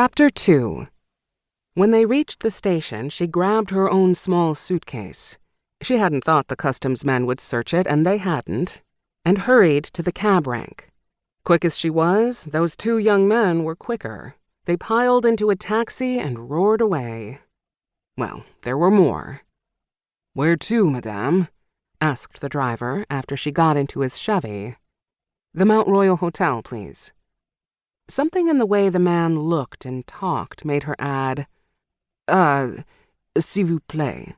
Chapter 2. When they reached the station, she grabbed her own small suitcase. She hadn't thought the customs men would search it, and they hadn't, and hurried to the cab rank. Quick as she was, those two young men were quicker. They piled into a taxi and roared away. Well, there were more. "Where to, madame?" asked the driver after she got into his Chevy. "The Mount Royal Hotel, please." Something in the way the man looked and talked made her add, s'il vous plaît."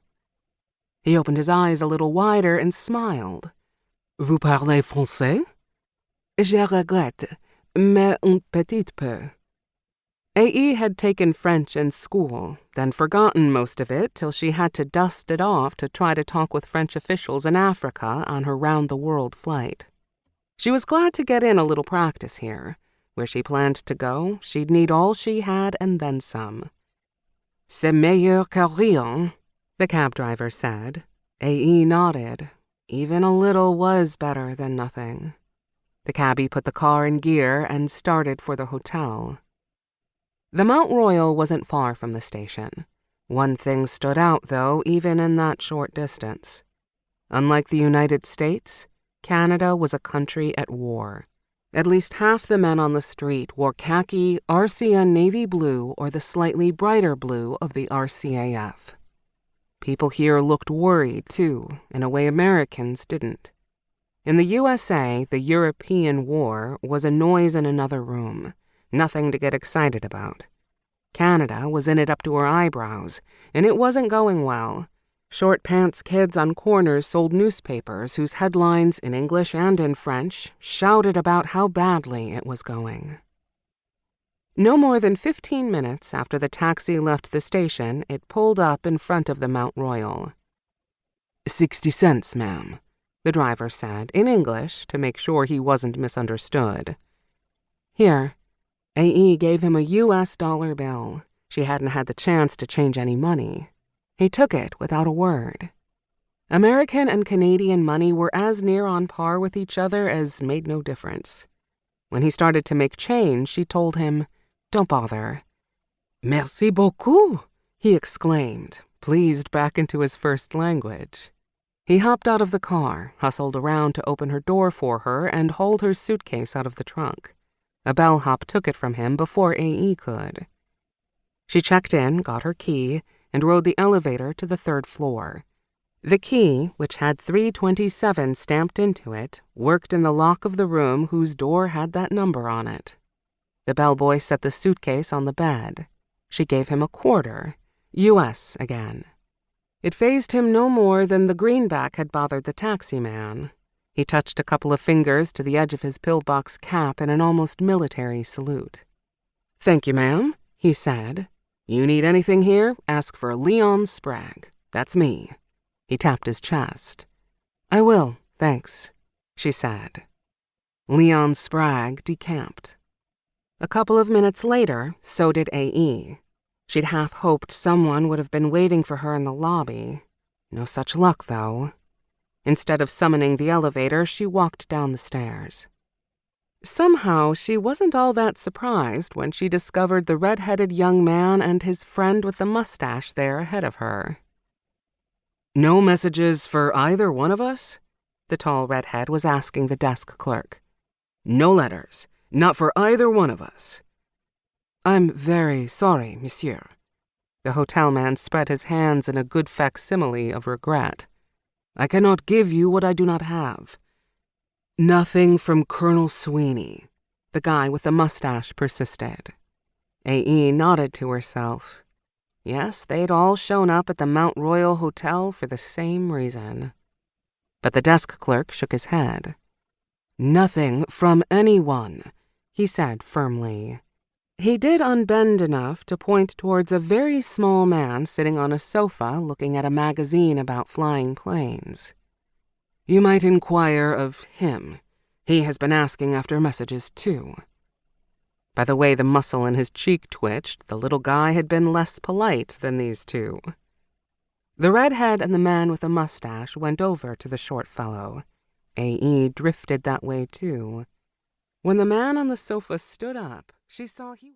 He opened his eyes a little wider and smiled. "Vous parlez français?" "Je regrette, mais un petit peu." A.E. had taken French in school, then forgotten most of it till she had to dust it off to try to talk with French officials in Africa on her round-the-world flight. She was glad to get in a little practice here. Where she planned to go, she'd need all she had and then some. "C'est meilleur que rien," the cab driver said. A.E. nodded. Even a little was better than nothing. The cabbie put the car in gear and started for the hotel. The Mount Royal wasn't far from the station. One thing stood out, though, even in that short distance. Unlike the United States, Canada was a country at war. At least half the men on the street wore khaki, RCA navy blue, or the slightly brighter blue of the RCAF. People here looked worried, too, in a way Americans didn't. In the USA, the European War was a noise in another room, nothing to get excited about. Canada was in it up to her eyebrows, and it wasn't going well. Short-pants kids on corners sold newspapers whose headlines, in English and in French, shouted about how badly it was going. No more than 15 minutes after the taxi left the station, it pulled up in front of the Mount Royal. 60 cents, ma'am, the driver said, in English, to make sure he wasn't misunderstood. Here. A.E. gave him a US dollar bill. She hadn't had the chance to change any money. He took it without a word. American and Canadian money were as near on par with each other as made no difference. When he started to make change, she told him, "Don't bother." "Merci beaucoup," he exclaimed, pleased back into his first language. He hopped out of the car, hustled around to open her door for her, and hauled her suitcase out of the trunk. A bellhop took it from him before A.E. could. She checked in, got her key, and rode the elevator to the 3rd floor. The key, which had 327 stamped into it, worked in the lock of the room whose door had that number on it. The bellboy set the suitcase on the bed. She gave him a quarter, US again. It fazed him no more than the greenback had bothered the taxi man. He touched a couple of fingers to the edge of his pillbox cap in an almost military salute. "Thank you, ma'am," he said. "You need anything here, ask for Leon Sprague. That's me." He tapped his chest. "I will, thanks," she said. Leon Sprague decamped. A couple of minutes later, so did A.E. She'd half hoped someone would have been waiting for her in the lobby. No such luck, though. Instead of summoning the elevator, she walked down the stairs. Somehow, she wasn't all that surprised when she discovered the red-headed young man and his friend with the mustache there ahead of her. "No messages for either one of us?" the tall redhead was asking the desk clerk. "No letters, not for either one of us." "I'm very sorry, monsieur." The hotel man spread his hands in a good facsimile of regret. "I cannot give you what I do not have." "Nothing from Colonel Sweeney," the guy with the mustache persisted. A.E. nodded to herself. Yes, they'd all shown up at the Mount Royal Hotel for the same reason. But the desk clerk shook his head. "Nothing from anyone," he said firmly. He did unbend enough to point towards a very small man sitting on a sofa looking at a magazine about flying planes. "You might inquire of him. He has been asking after messages, too." By the way the muscle in his cheek twitched, the little guy had been less polite than these two. The redhead and the man with the mustache went over to the short fellow. A.E. drifted that way, too. When the man on the sofa stood up, she saw he